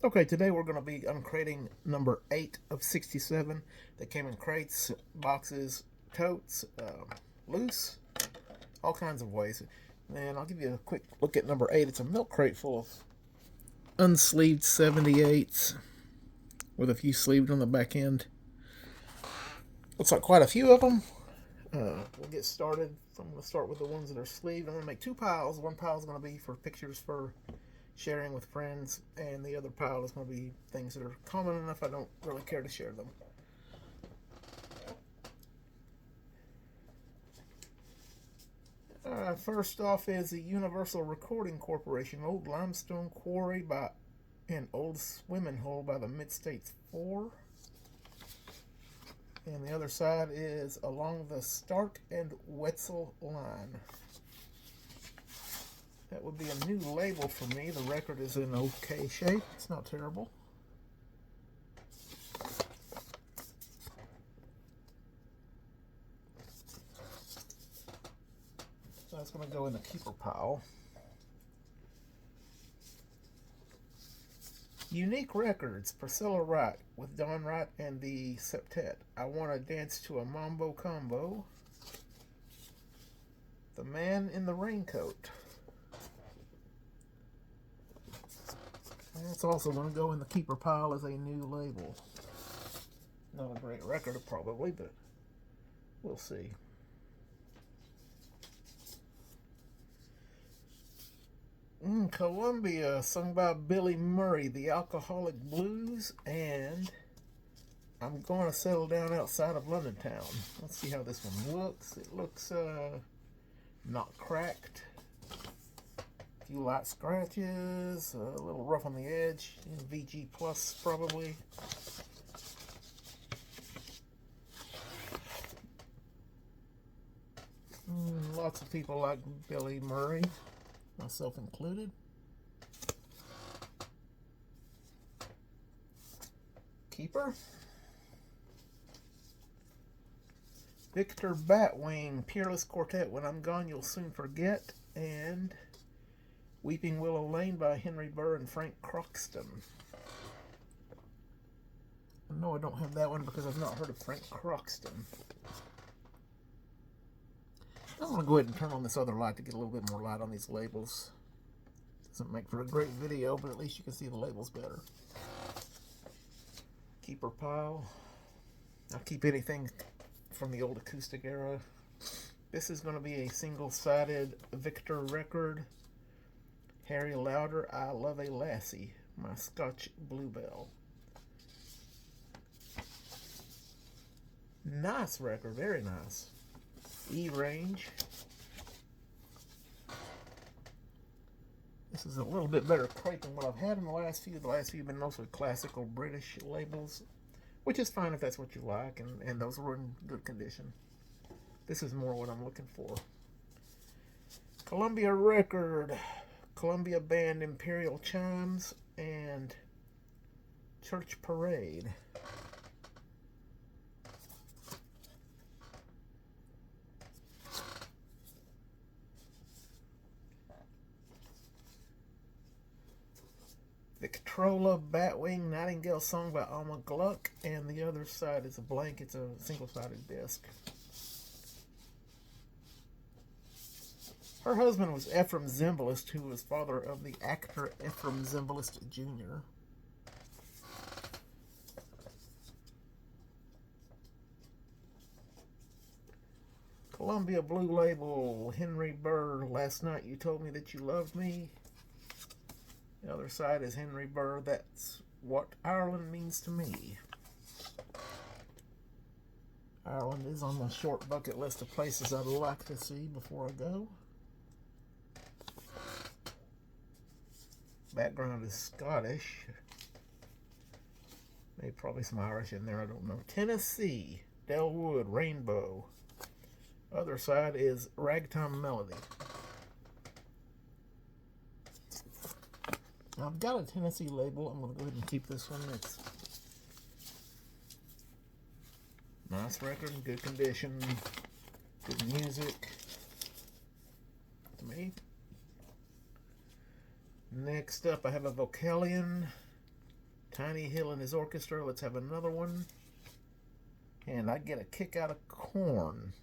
Okay, today we're going to be uncrating number 8 of 67 that came in crates, boxes, totes, loose, all kinds of ways. And I'll give you a quick look at number 8. It's a milk crate full of unsleeved 78s with a few sleeved on the back end. Looks like quite a few of them. We'll get started. I'm going to start with the ones that are sleeved. I'm going to make two piles. One pile is going to be for pictures for sharing with friends, and the other pile is going to be things that are common enough I don't really care to share them. First off is the Universal Recording Corporation, old limestone quarry by an old swimming hole by the Mid-States 4. And the other side is along the Stark and Wetzel line. That would be a new label for me. The record is in okay shape. It's not terrible. So that's going to go in the keeper pile. Unique Records, Priscilla Wright with Don Wright and the Septet. I Want to Dance to a Mambo Combo. The Man in the Raincoat. That's also going to go in the keeper pile as a new label. Not a great record, probably, but we'll see. Columbia, sung by Billy Murray, The Alcoholic Blues, and I'm going to settle down outside of London town. Let's see how this one looks. It looks not cracked. A few light scratches, a little rough on the edge. VG Plus probably. Lots of people like Billy Murray, myself included. Keeper. Victor Batwing, Peerless Quartet, When I'm Gone You'll Soon Forget, and Weeping Willow Lane by Henry Burr and Frank Croxton. No, I don't have that one because I've not heard of Frank Croxton. I'm going to go ahead and turn on this other light to get a little bit more light on these labels. Doesn't make for a great video, but at least you can see the labels better. Keeper pile. I'll keep anything from the old acoustic era. This is going to be a single-sided Victor record. Harry Lauder, I Love a Lassie, my Scotch Bluebell. Nice record, very nice. E-Range. This is a little bit better crate than what I've had in the last few. The last few have been mostly classical British labels, which is fine if that's what you like, and those were in good condition. This is more what I'm looking for. Columbia record, Columbia band Imperial Chimes, and Church Parade. Victrola Batwing Nightingale song by Alma Gluck, and the other side is a blank. It's a single-sided disc. Her husband was Ephraim Zimbalist, who was father of the actor Ephraim Zimbalist Jr. Columbia Blue Label, Henry Burr, Last Night You Told Me That You Loved Me. The other side is Henry Burr, That's What Ireland Means to Me. Ireland is on my short bucket list of places I'd like to see before I go. Background is Scottish. Maybe probably some Irish in there, I don't know. Tennessee, Del Wood, Rainbow. Other side is Ragtime Melody. I've got a Tennessee label. I'm going to go ahead and keep this one. It's nice record, in good condition, good music. To me. Next up, I have a Vocalion Tiny Hill and his orchestra. Let's have another one. And I get a kick out of Korn.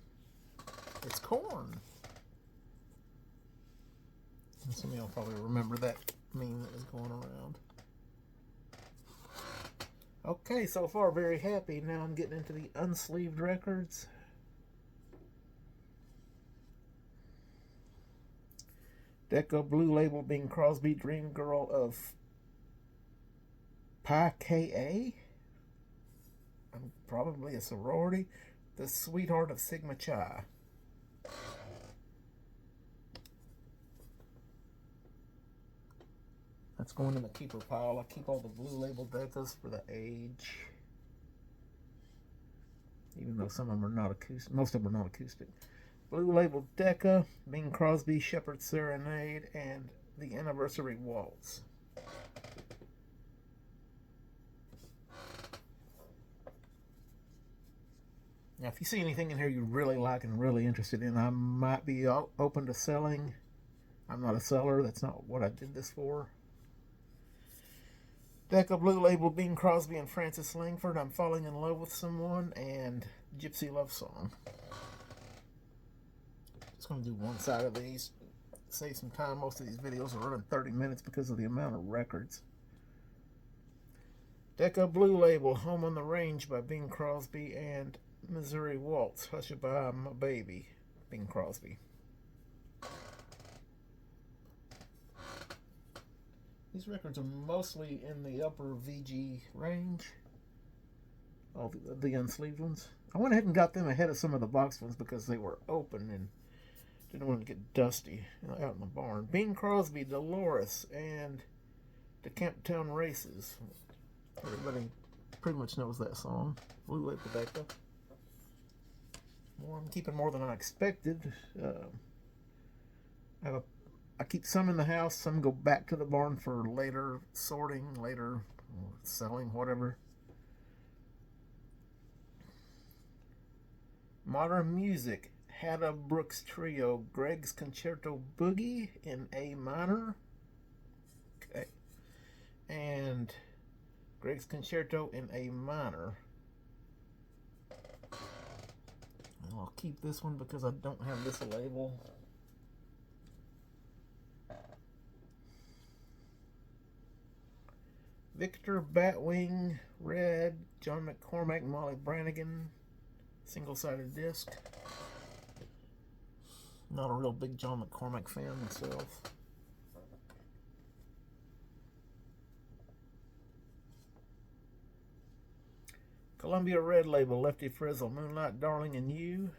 It's Korn. Some of y'all probably remember that meme that was going around. Okay, so far very happy. Now I'm getting into the unsleeved records. Decca Blue Label, Bing Crosby, Dream Girl of Pi Ka. Probably a sorority. The Sweetheart of Sigma Chi. That's going in the keeper pile. I keep all the Blue Label Deccas for the age. Even though some of them are not acoustic. Most of them are not acoustic. Blue Label Decca, Bing Crosby, Shepherd's Serenade, and the Anniversary Waltz. Now, if you see anything in here you really like and really interested in, I might be open to selling. I'm not a seller. That's not what I did this for. Decca Blue Label, Bing Crosby and Frances Langford, I'm Falling in Love with Someone, and Gypsy Love Song. Just going to do one side of these. Save some time. Most of these videos are running 30 minutes because of the amount of records. Decca Blue Label, Home on the Range by Bing Crosby, and Missouri Waltz, Hush-A-Bye My Baby, Bing Crosby. These records are mostly in the upper VG range. All the unsleeved ones. I went ahead and got them ahead of some of the box ones because they were open and didn't want to get dusty out in the barn. Bing Crosby, Dolores, and the Camptown Races. Everybody pretty much knows that song. Blue Label Decca. Well, I'm keeping more than I expected. I keep some in the house. Some go back to the barn for later sorting, later selling, whatever. Modern Music, Hadda Brooks Trio, Greg's Concerto Boogie in A minor. Okay. And Greg's Concerto in A minor. I'll keep this one because I don't have this label. Victor Batwing, Red, John McCormack, Molly Brannigan, single-sided disc. Not a real big John McCormack fan myself. Columbia Red Label, Lefty Frizzle, Moonlight Darling and You.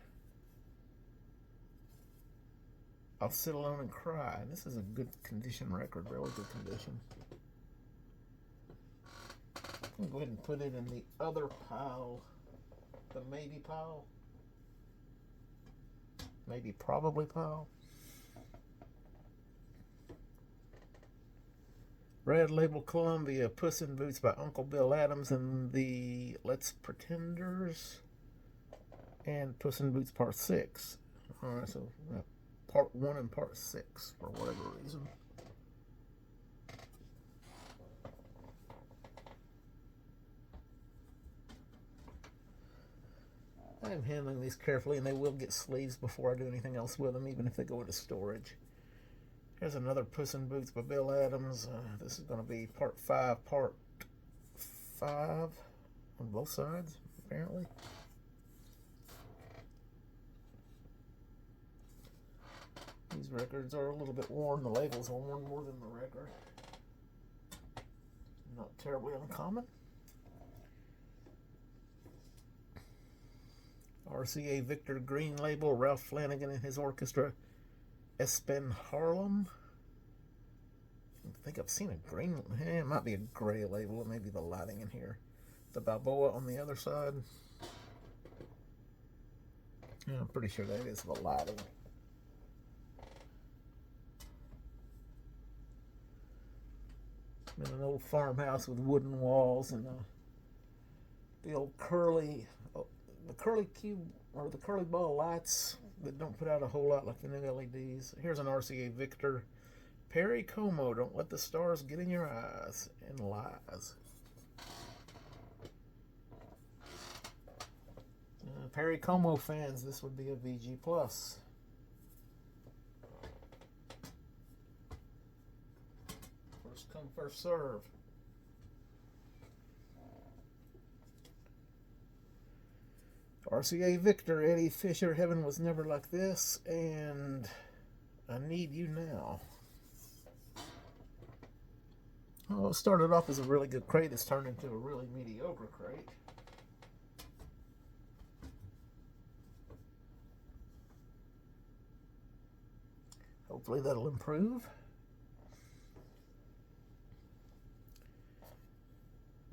I'll Sit Alone and Cry. This is a good condition record, really good condition. I'm going to go ahead and put it in the other pile, the maybe pile. Maybe probably pile. Red Label Columbia, Puss in Boots by Uncle Bill Adams and the Let's Pretenders, and Puss in Boots Part 6. Alright, so Part 1 and Part 6 for whatever reason. I'm handling these carefully, and they will get sleeves before I do anything else with them, even if they go into storage. Here's another Puss in Boots by Bill Adams. This is going to be Part 5 on both sides, apparently. These records are a little bit worn. The labels are worn more than the record. Not terribly uncommon. RCA Victor Green Label, Ralph Flanagan and his orchestra, Espen Harlem. I think I've seen a green, it might be a gray label, it may be the lighting in here. The Balboa on the other side. Yeah, I'm pretty sure that is the lighting. In an old farmhouse with wooden walls and the old curly cube or the curly ball lights that don't put out a whole lot like the new LEDs. Here's an RCA Victor. Perry Como, Don't Let the Stars Get in Your Eyes, and Lies. Perry Como fans, this would be a VG Plus. First come, first serve. RCA Victor, Eddie Fisher, Heaven Was Never Like This, and I Need You Now. Oh, it started off as a really good crate. It's turned into a really mediocre crate. Hopefully that'll improve.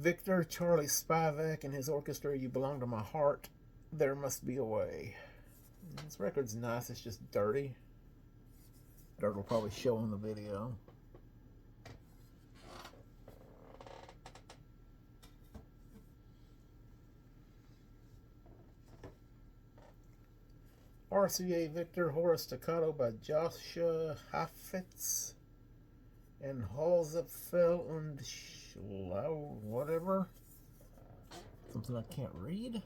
Victor, Charlie Spivak and his orchestra, You Belong to My Heart, There Must Be a Way. This record's nice, it's just dirty. Dirt will probably show in the video. RCA Victor, Horace Staccato by Joshua Heifetz and Halsapfel und Schlau, whatever. Something I can't read.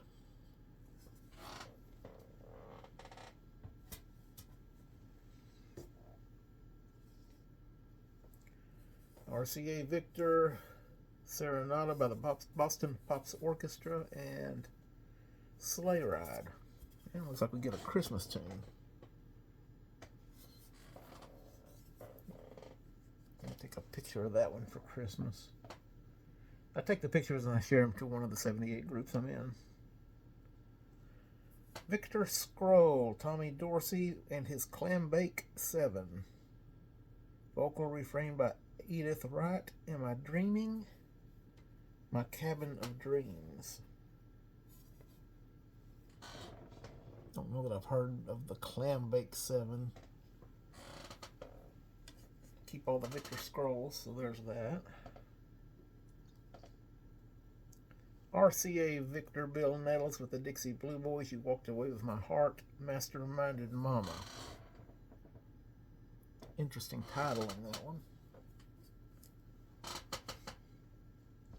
RCA Victor, Serenata by the Boston Pops Orchestra, and Sleigh Ride. And it looks like we get a Christmas tune. I'll take a picture of that one for Christmas. I take the pictures and I share them to one of the 78 groups I'm in. Victor Scroll, Tommy Dorsey and his Clambake 7. Vocal refrain by Edith Wright, Am I Dreaming? My Cabin of Dreams. Don't know that I've heard of the Clambake 7. Keep all the Victor Scrolls, so there's that. RCA Victor Bill Nettles with the Dixie Blue Boys, You Walked Away With My Heart, Masterminded Mama. Interesting title in that one.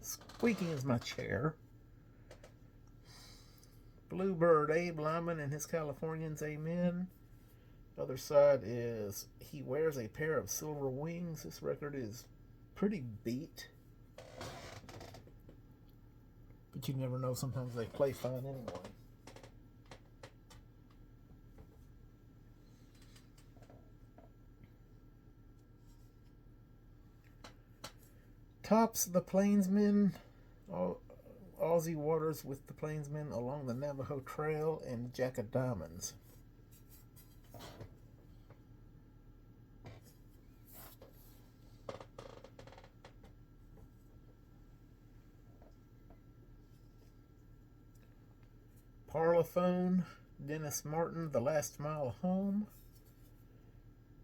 Squeaking Is My Chair. Bluebird, Abe Lyman and his Californians, Amen. Other side is He Wears a Pair of Silver Wings. This record is pretty beat. But you never know, sometimes they play fine anyway. Tops, The Plainsmen, Ozzy Waters with the Plainsmen Along the Navajo Trail, and Jack of Diamonds. Parlophone, Dennis Martin, The Last Mile Home,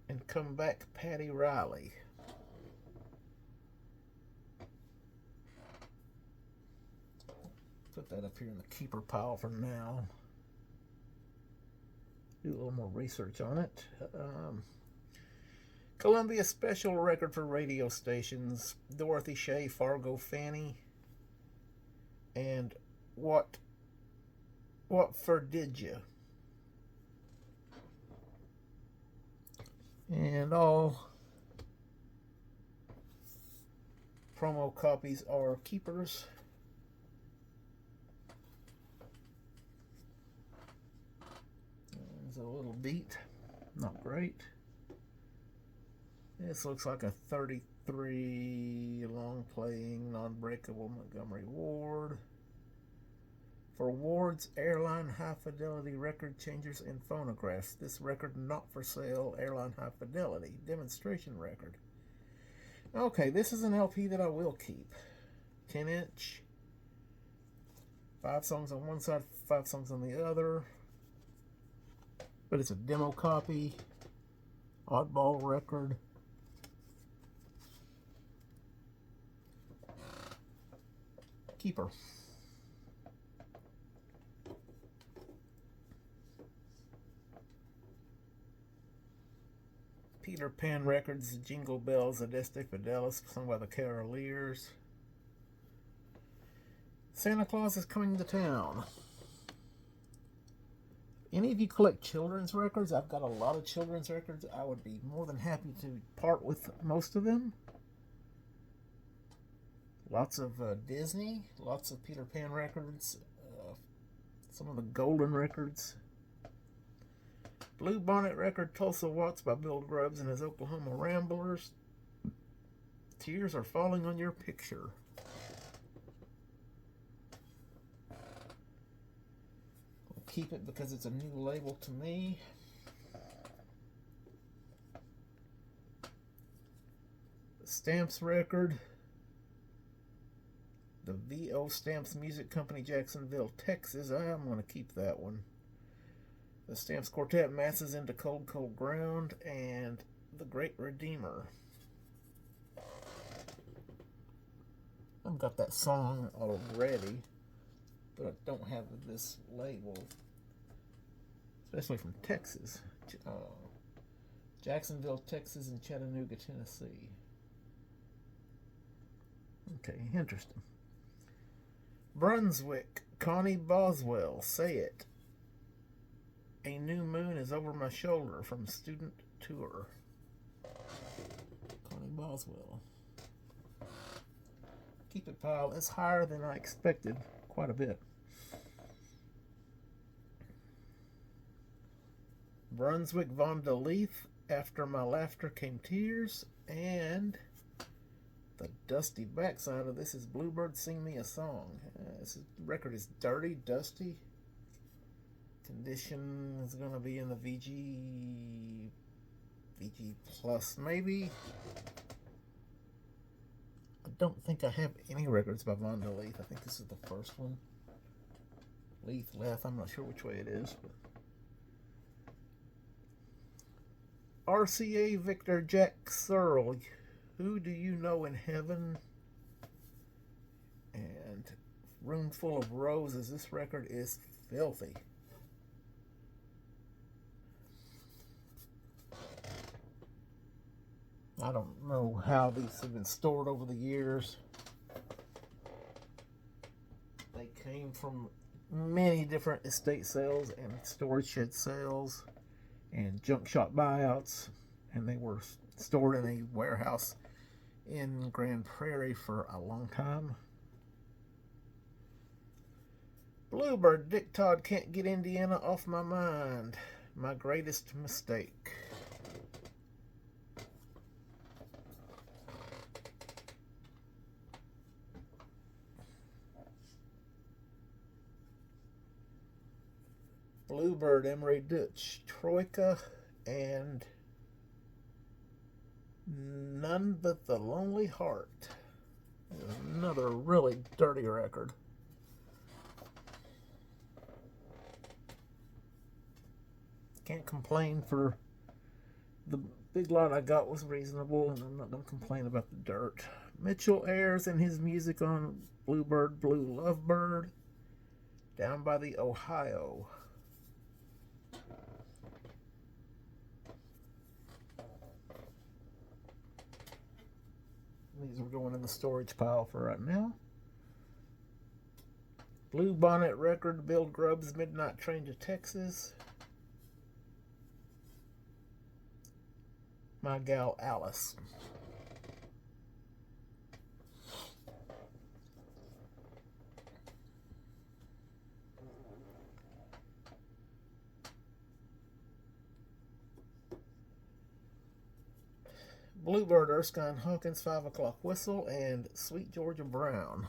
and Come Back, Patty Riley. Put that up here in the keeper pile for now. Do a little more research on it. Columbia Special Record for Radio Stations, Dorothy Shea, Fargo Fanny, and What For Did Ya? And all promo copies are keepers. There's a little beat, not great. This looks like a 33 long playing non-breakable Montgomery Ward. For Ward's Airline High Fidelity Record Changers and Phonographs. This record not for sale, Airline High Fidelity demonstration record. Okay, this is an LP that I will keep. 10-inch. 5 songs on one side, 5 songs on the other. But it's a demo copy. Oddball record. Keeper. Peter Pan Records, Jingle Bells, Adeste Fidelis, sung by the Caroliers. Santa Claus Is Coming to Town. Any of you collect children's records? I've got a lot of children's records. I would be more than happy to part with most of them. Lots of Disney, lots of Peter Pan records, some of the Golden records. Blue Bonnet record, Tulsa Waltz by Bill Grubbs and his Oklahoma Ramblers. Tears Are Falling on Your Picture. I'll keep it because it's a new label to me. The Stamps record. The VO Stamps Music Company, Jacksonville, Texas. I'm going to keep that one. The Stamps Quartet, Masses into Cold, Cold Ground, and The Great Redeemer. I've got that song already, but I don't have this label, especially from Texas. Jacksonville, Texas, and Chattanooga, Tennessee. Okay, interesting. Brunswick, Connie Boswell, Say It. A New Moon is Over My Shoulder from Student Tour. Connie Boswell. Keep it, pal. It's higher than I expected. Quite a bit. Brunswick Von der Leith, After My Laughter Came Tears. And the dusty backside of this is Bluebird Sing Me a Song. This record is dirty, dusty. Condition is going to be in the VG Plus, maybe. I don't think I have any records by Von der Leith. I think this is the first one. Leith, I'm not sure which way it is. But RCA Victor Jack Searle, Who Do You Know in Heaven? And Room Full of Roses. This record is filthy. I don't know how these have been stored over the years. They came from many different estate sales and storage shed sales and junk shop buyouts, and they were stored in a warehouse in Grand Prairie for a long time. Bluebird, Dick Todd, Can't Get Indiana Off My Mind. My Greatest Mistake. Bluebird, Emery Dutch, Troika, and None But the Lonely Heart. Another really dirty record. Can't complain for the big lot I got was reasonable, and I'm not going to complain about the dirt. Mitchell Ayers and his music on Bluebird, Blue Lovebird, Down by the Ohio. These are going in the storage pile for right now. Blue Bonnet record, Bill Grubbs, Midnight Train to Texas. My Gal Alice. Bluebird, Erskine Hawkins, 5 O'Clock Whistle, and Sweet Georgia Brown.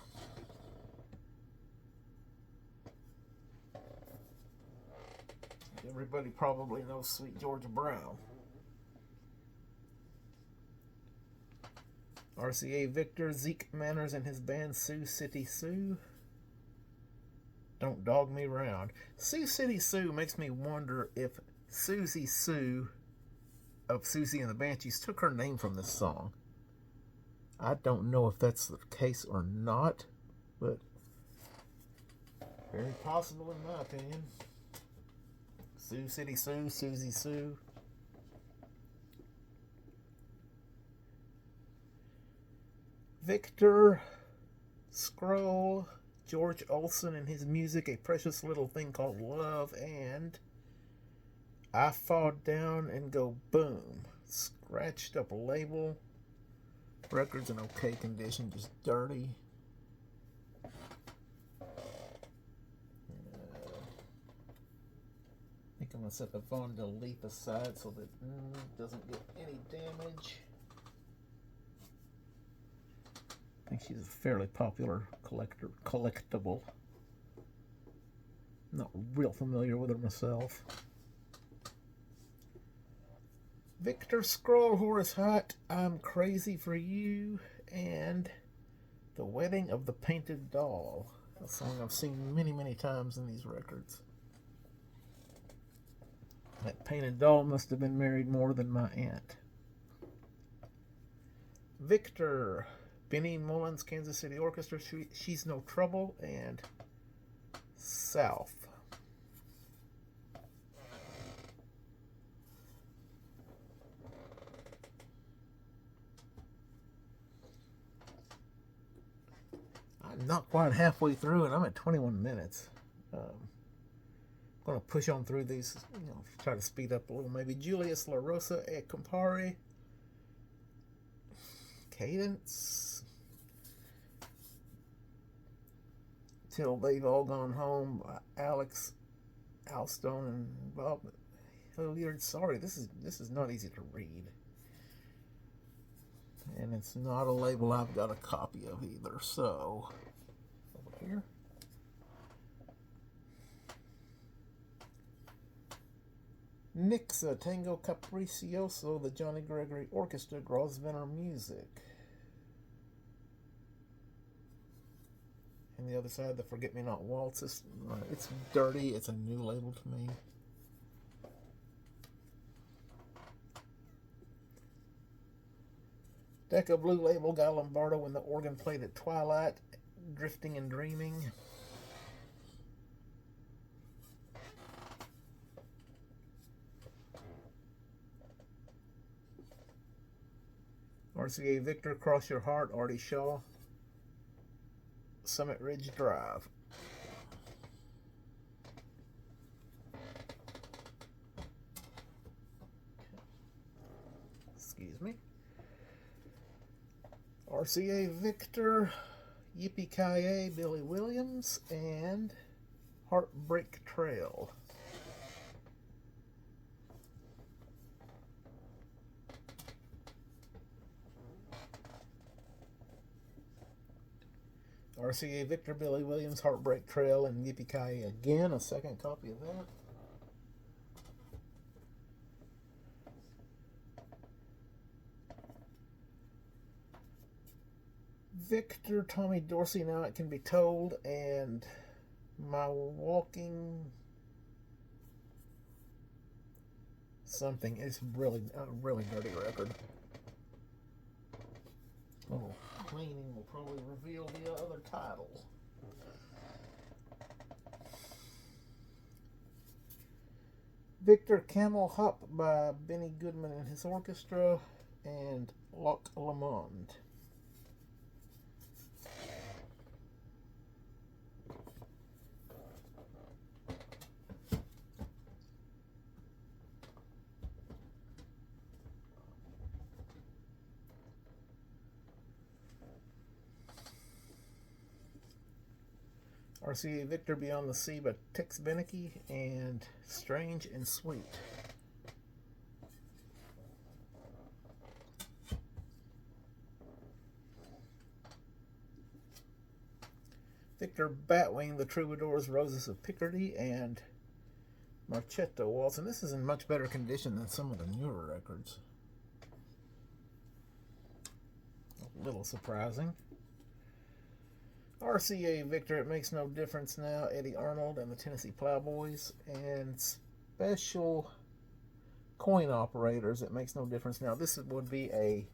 Everybody probably knows Sweet Georgia Brown. RCA Victor, Zeke Manners and his band Sioux City Sue. Don't Dog Me Round. Sioux City Sue makes me wonder if Susie Sue of Susie and the Banshees took her name from this song. I don't know if that's the case or not, but very possible in my opinion. Sioux City Sue, Susie Sue. Victor Scroll, George Olson and his music, A Precious Little Thing Called Love, and I fall down and go boom. Scratched up a label. Record's in okay condition, just dirty. I think I'm going to set the phone to leap aside so that it doesn't get any damage. I think she's a fairly popular collectible. Not real familiar with her myself. Victor Scroll Horace Hot, I'm Crazy for You, and The Wedding of the Painted Doll. A song I've seen many, many times in these records. That painted doll must have been married more than my aunt. Victor, Benny Mullins, Kansas City Orchestra, She's No Trouble, and South. I'm not quite halfway through, and I'm at 21 minutes. I'm going to push on through these, try to speed up a little. Maybe Julius La Rosa e Campari. Cadence. Till They've All Gone Home. Alex Alstone and Bob Hilliard. Sorry, this is not easy to read. And it's not a label I've got a copy of either. So, over here. Nixa, Tango Capriccioso, the Johnny Gregory Orchestra, Grosvenor Music. And the other side, the Forget Me Not Waltz. It's dirty. It's a new label to me. Decca Blue Label, Guy Lombardo when the organ played at twilight, Drifting and Dreaming. RCA Victor, Cross Your Heart, Artie Shaw, Summit Ridge Drive. Excuse me. RCA Victor, Yippee-Ki-Yay, Billy Williams, and Heartbreak Trail. RCA Victor, Billy Williams, Heartbreak Trail, and Yippee-Ki-Yay again. A second copy of that. Victor, Tommy Dorsey, Now It Can Be Told, and My Walking something. It's really a really dirty record. Oh, cleaning will probably reveal the other title. Victor, Camel Hop by Benny Goodman and his orchestra, and Loch Lomond. RCA Victor, Beyond the Sea by Tex Beneke, and Strange and Sweet. Victor Batwing, The Troubadours, Roses of Picardy, and Marchetto Waltz. And this is in much better condition than some of the newer records. A little surprising. RCA Victor, It Makes No Difference Now, Eddie Arnold and the Tennessee Plowboys, and Special Coin Operators, It Makes No Difference Now. This would be a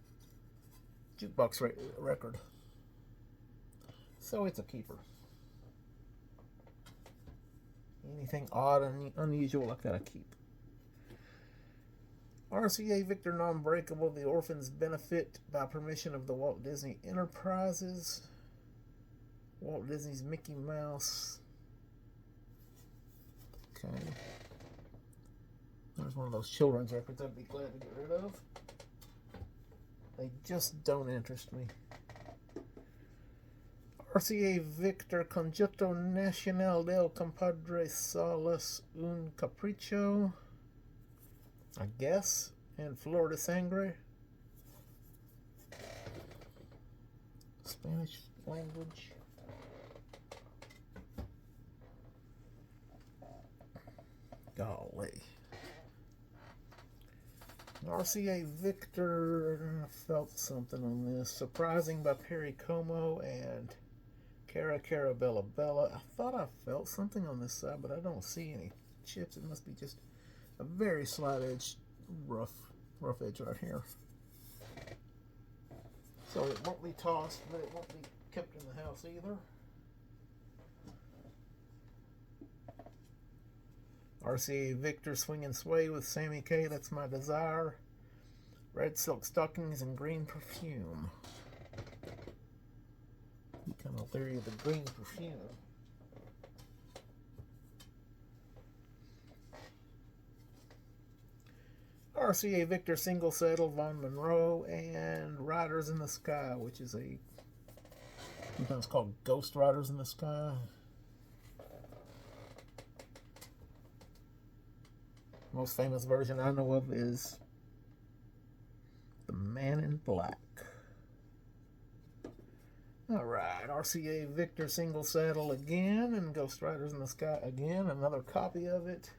jukebox record, so it's a keeper. Anything odd and unusual like that, I keep. RCA Victor, Non-Breakable, The Orphans Benefit by permission of the Walt Disney Enterprises. Walt Disney's Mickey Mouse. Okay. There's one of those children's records I'd be glad to get rid of. They just don't interest me. RCA Victor Conjunto Nacional del Compadre Salas Un Capricho, I guess, and Florida Sangre. Spanish language. Golly. RCA Victor, felt something on this. Surprising by Perry Como and Cara Cara Bella Bella. I thought I felt something on this side, but I don't see any chips. It must be just a very slight edge, rough edge right here. So it won't be tossed, but it won't be kept in the house either. RCA Victor Swing and Sway with Sammy K. That's My Desire. Red Silk Stockings and Green Perfume. You kind of leery of the green perfume. RCA Victor Single Saddle Von Monroe and Riders in the Sky, which is sometimes called Ghost Riders in the Sky. Most famous version I know of is The Man in Black. Alright, RCA Victor Single Saddle again, and Ghost Riders in the Sky again. Another copy of it.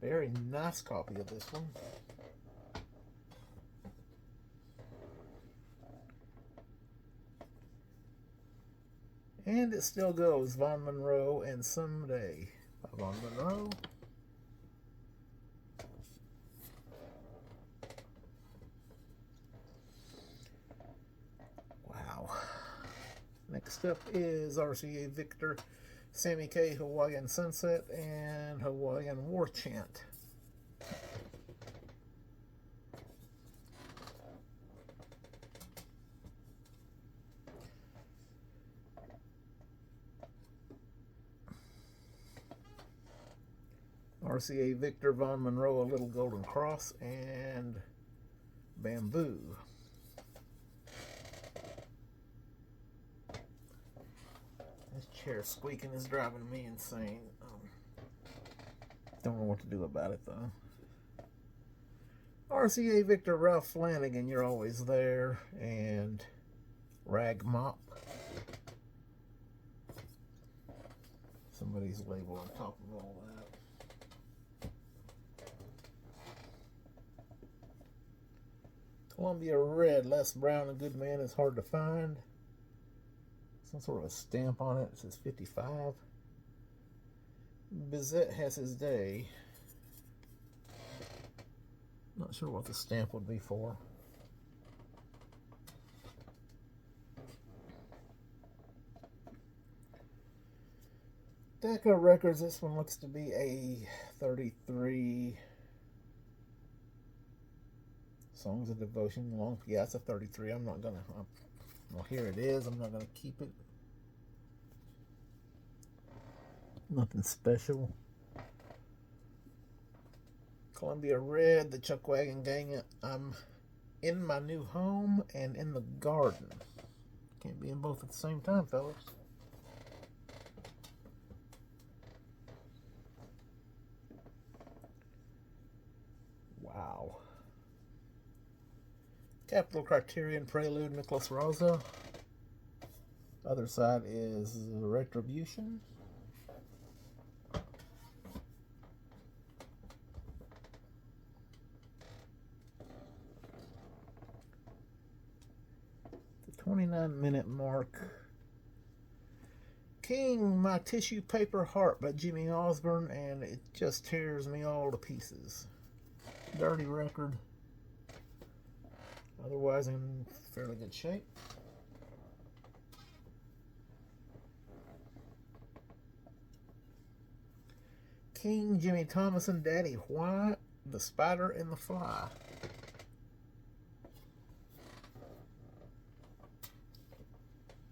Very nice copy of this one. And it still goes. Von Monroe and Someday by Von Monroe. Next up is RCA Victor, Sammy K, Hawaiian Sunset, and Hawaiian War Chant. RCA Victor, Von Monroe, A Little Golden Cross, and Bamboo. This chair squeaking is driving me insane. Don't know what to do about it though. RCA Victor, Ralph Flanagan, You're Always There, and Rag Mop. Somebody's label on top of all that. Columbia Red, Less Brown, A Good Man Is Hard to Find. Some sort of a stamp on it. It says 55. Bizet Has His Day. Not sure what the stamp would be for. Decca Records, this one looks to be a 33. Songs of Devotion, long, yeah, it's a 33. I'm not gonna, well, here it is. I'm not gonna keep it. Nothing special. Columbia Red, the Chuck Wagon Gang. I'm in my new home and in the garden. Can't be in both at the same time, fellas. Wow. Capitol Criterion Prelude, Nicholas Rosa. Other side is Retribution. The 29-minute mark. King, My Tissue Paper Heart by Jimmy Osborne, and it just tears me all to pieces. Dirty record. Otherwise, in fairly good shape. King, Jimmy Thomason, Daddy White, The Spider and the Fly.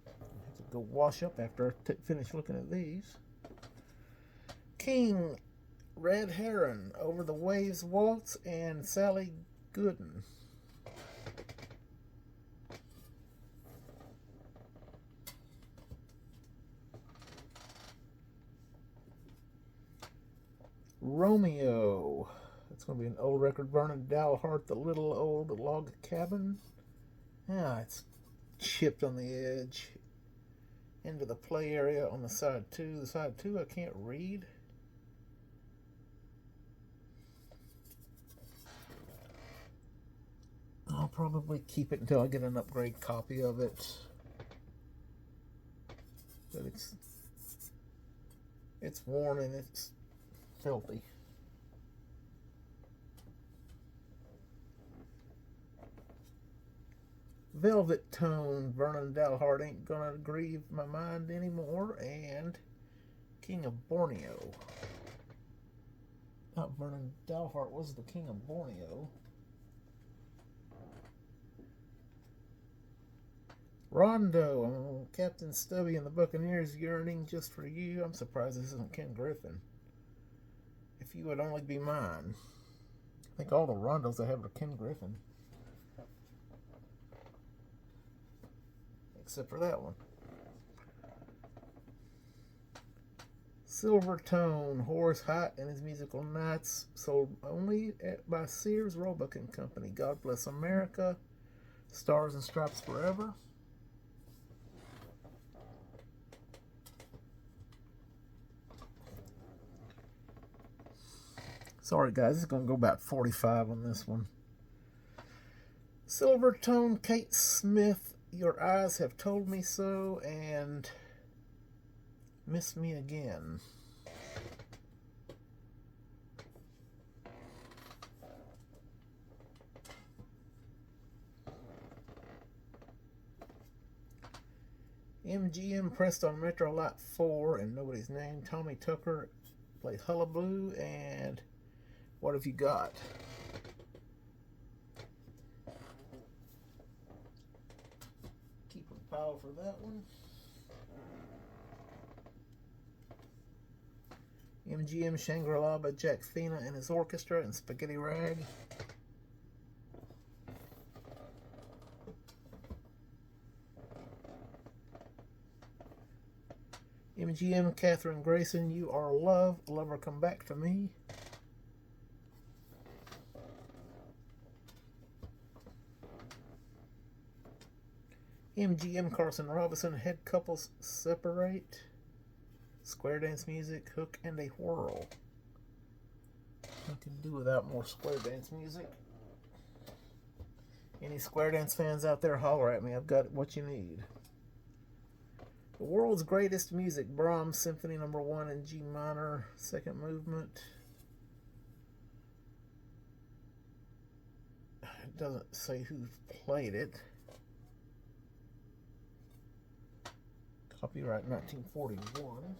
I have to go wash up after I finish looking at these. King, Red Heron, Over the Waves Waltz, and Sally Gooden. Romeo. It's going to be an old record. Vernon Dalhart, The Little Old Log Cabin. Ah, it's chipped on the edge. Into the play area on the side 2. The side 2 I can't read. I'll probably keep it until I get an upgrade copy of it. But it's worn and it's filthy. Velvet Tone, Vernon Dalhart, Ain't Gonna Grieve My Mind Anymore, and King of Borneo. Not Vernon Dalhart was the King of Borneo. Rondo, Captain Stubby and the Buccaneers Yearning Just for You. I'm surprised this isn't Ken Griffin. If You Would Only Be Mine. I think all the Rondos I have are Ken Griffin. Except for that one. Silver Tone, Horace Hart and His Musical Nights, sold only by Sears Roebuck and Company. God Bless America, Stars and Stripes Forever. Sorry guys, it's going to go about 45 on this one. Silver Tone, Kate Smith, Your Eyes Have Told Me So, and Miss Me Again. MGM pressed on Metro Lot 4 and Nobody's Name. Tommy Tucker played Hullabaloo, and What Have You Got? Keep a pile for that one. MGM Shangri-La by Jack Fina and his orchestra, and Spaghetti Rag. MGM Catherine Grayson, You Are Love, Lover Come Back to Me. MGM Carson Robinson, Head Couples Separate. Square Dance Music, Hook and a Whirl. I can do without more square dance music. Any square dance fans out there, holler at me. I've got what you need. The World's Greatest Music, Brahms Symphony No. 1 in G minor, second movement. It doesn't say who played it. Copyright 1941.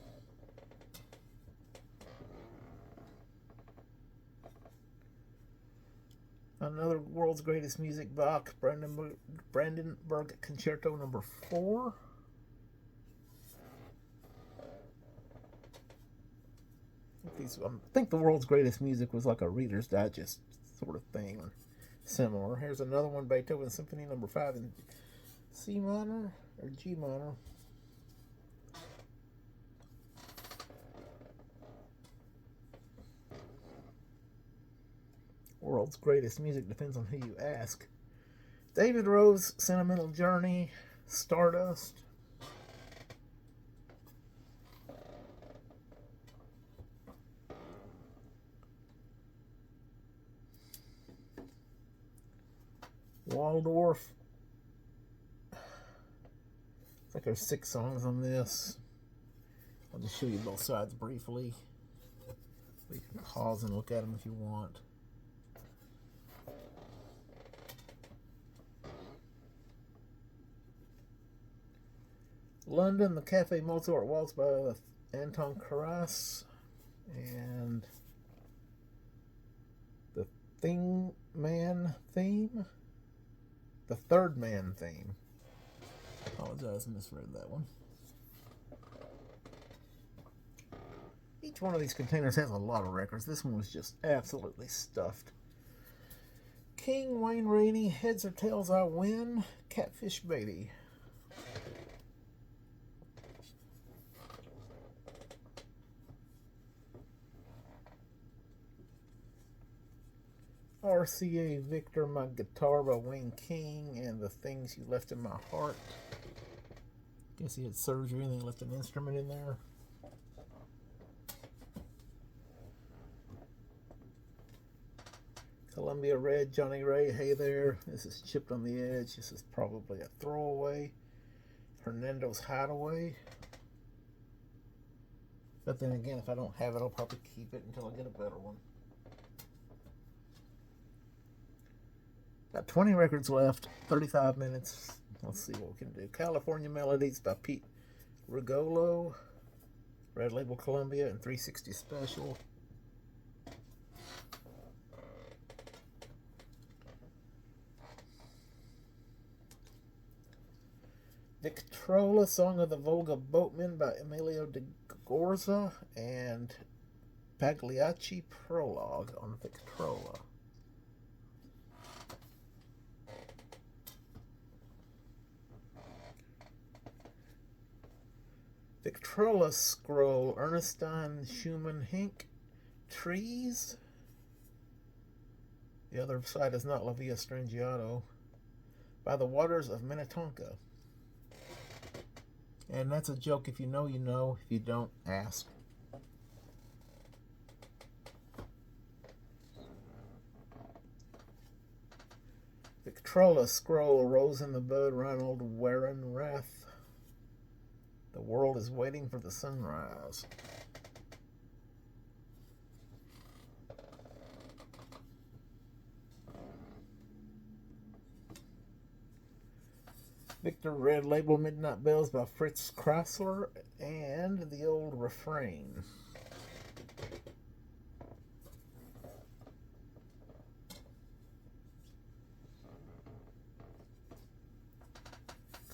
Another World's Greatest Music, Bach, Brandenburg Concerto No. 4. I think the World's Greatest Music was like a Reader's Digest sort of thing, or similar. Here's another one, Beethoven Symphony No. 5 in C minor or G minor. World's Greatest Music depends on who you ask. David Rose, Sentimental Journey, Stardust. Waldorf. It's like there's 6 songs on this. I'll just show you both sides briefly. You can pause and look at them if you want. London, the Cafe Mozart Waltz by Anton Karas, and the Third Man theme. Apologize, I misread that one. He each one of these containers has a lot of records. This one was just absolutely stuffed. King Wayne Rainey, Heads or Tails I Win, Catfish Beatty. RCA Victor, My Guitar by Wayne King, and The Things You Left in My Heart. Guess he had surgery and they left an instrument in there. Columbia Red, Johnny Ray, Hey There. This is Chipped on the Edge. This is probably a throwaway. Hernando's Hideaway. But then again, if I don't have it, I'll probably keep it until I get a better one. Got 20 records left, 35 minutes. Let's see what we can do. California Melodies by Pete Rigolo, Red Label Columbia, and 360 Special. Victrola, Song of the Volga Boatman by Emilio de Gorza, and Pagliacci Prologue on Victrola. Victrola Scroll, Ernestine Schumann Hink, Trees. The other side is not La Via Strangiato. By the Waters of Minnetonka. And that's a joke. If you know, you know. If you don't, ask. Victrola Scroll, Rose in the Bud, Ronald Warren Rath. The World is Waiting for the Sunrise. Victor Red Label, Midnight Bells by Fritz Kreisler, and The Old Refrain.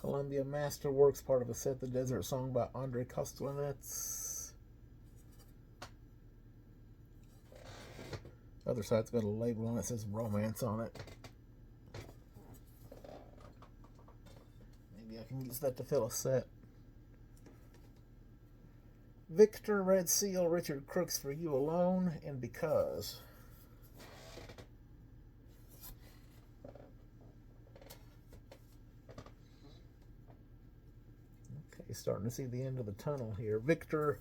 Columbia Masterworks, part of a set, The Desert Song by Andre Kostelinetz. Other side's got a label on it that says Romance on it. Maybe I can use that to fill a set. Victor Red Seal, Richard Crooks, For You Alone, and Because. Starting to see the end of the tunnel here. Victor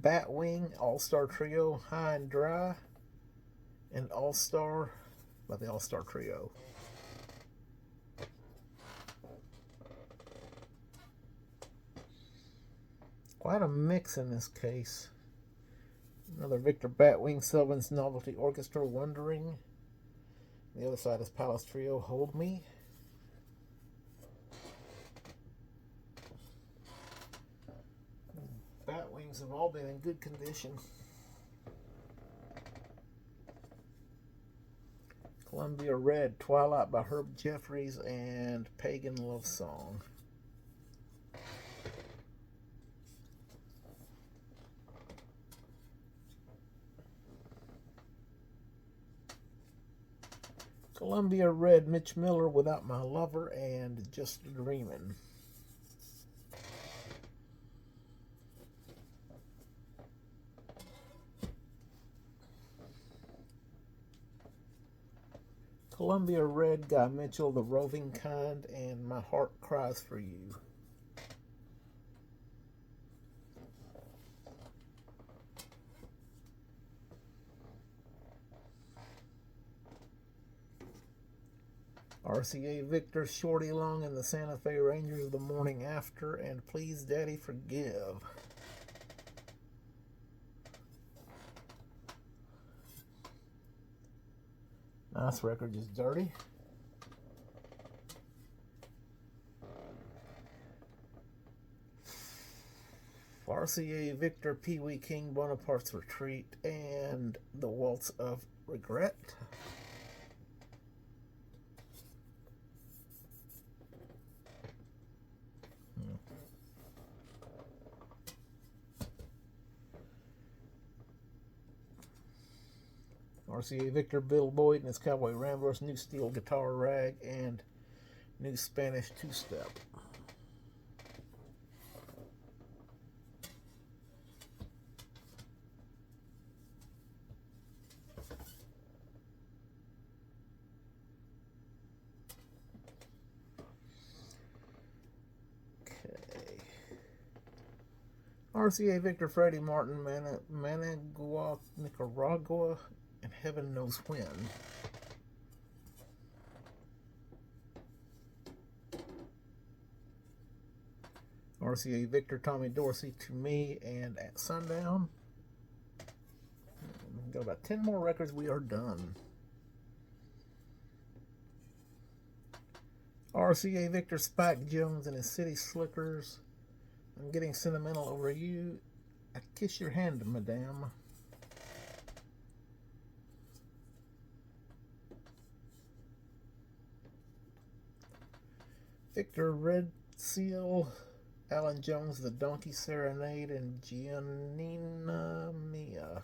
Batwing, All-Star Trio, High and Dry, and All-Star by the All-Star Trio. Quite a mix in this case. Another Victor Batwing, Sylvan's Novelty Orchestra, Wondering. The other side is Palace Trio, Hold Me. Batwings have all been in good condition. Columbia Red, Twilight by Herb Jeffries, and Pagan Love Song. Columbia Red, Mitch Miller, Without My Lover, and Just Dreamin'. Columbia Red, Guy Mitchell, The Roving Kind, and My Heart Cries for You. RCA Victor, Shorty Long, and the Santa Fe Rangers, The Morning After, and Please Daddy Forgive. Nice record, just dirty. RCA Victor, Pee Wee King, Bonaparte's Retreat, and The Waltz of Regret. RCA Victor Bill Boyd and his Cowboy Ramblers, new steel guitar rag, and new Spanish two-step. RCA Victor Freddie Martin, Managua, Nicaragua, and heaven knows when. RCA Victor Tommy Dorsey, To Me and At Sundown. We've got about 10 more records, we are done. RCA Victor Spike Jones and his City Slickers, I'm Getting Sentimental Over You, I Kiss Your Hand, Madame. Victor Red Seal, Alan Jones, The Donkey Serenade, and Giannina Mia.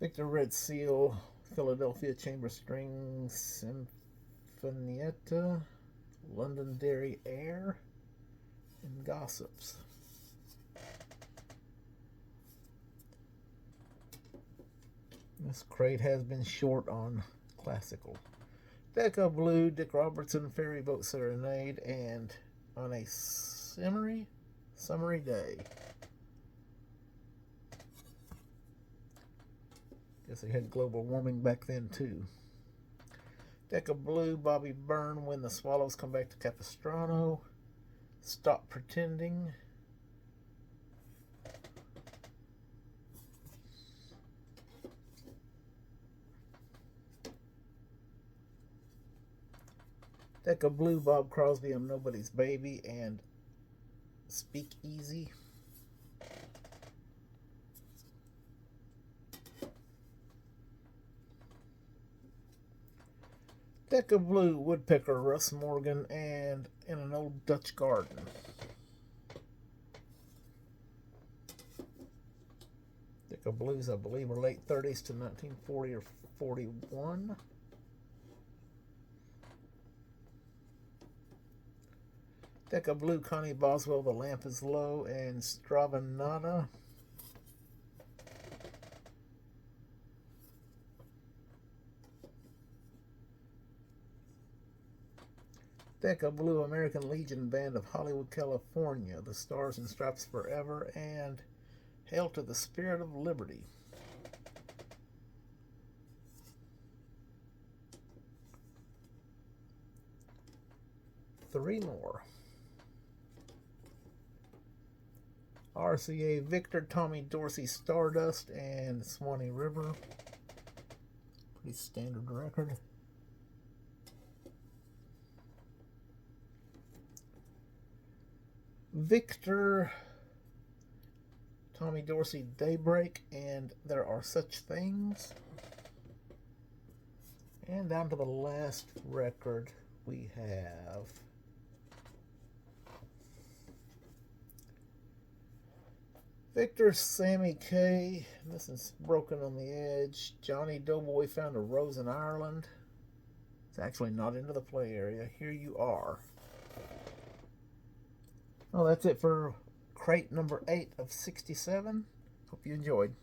Victor Red Seal, Philadelphia Chamber Strings Sinfonietta, Londonderry Air, and Gossips. This crate has been short on classical. Decca Blue, Dick Robertson, Ferry Boat Serenade, and On a Summery Day. Guess they had global warming back then too. Decca Blue, Bobby Byrne, When the Swallows Come Back to Capistrano, Stop Pretending. Decca Blue, Bob Crosby, I'm Nobody's Baby, and Speak Easy. Decca Blue, Woodpecker, Russ Morgan, and In an Old Dutch Garden. Decca Blues, I believe, were late 30s to 1940 or 41. Decca Blue, Connie Boswell, The Lamp is Low, and Stravanata. Decca Blue, American Legion Band of Hollywood, California, The Stars and Stripes Forever, and Hail to the Spirit of Liberty. Three more. RCA Victor, Tommy Dorsey, Stardust, and Swanee River. Pretty standard record. Victor, Tommy Dorsey, Daybreak, and There Are Such Things. And down to the last record we have. Victor, Sammy K. This is Broken on the Edge. Johnny Doughboy, Found a Rose in Ireland. It's actually not into the play area. Here You Are. Well, that's it for crate number 8 of 67. Hope you enjoyed.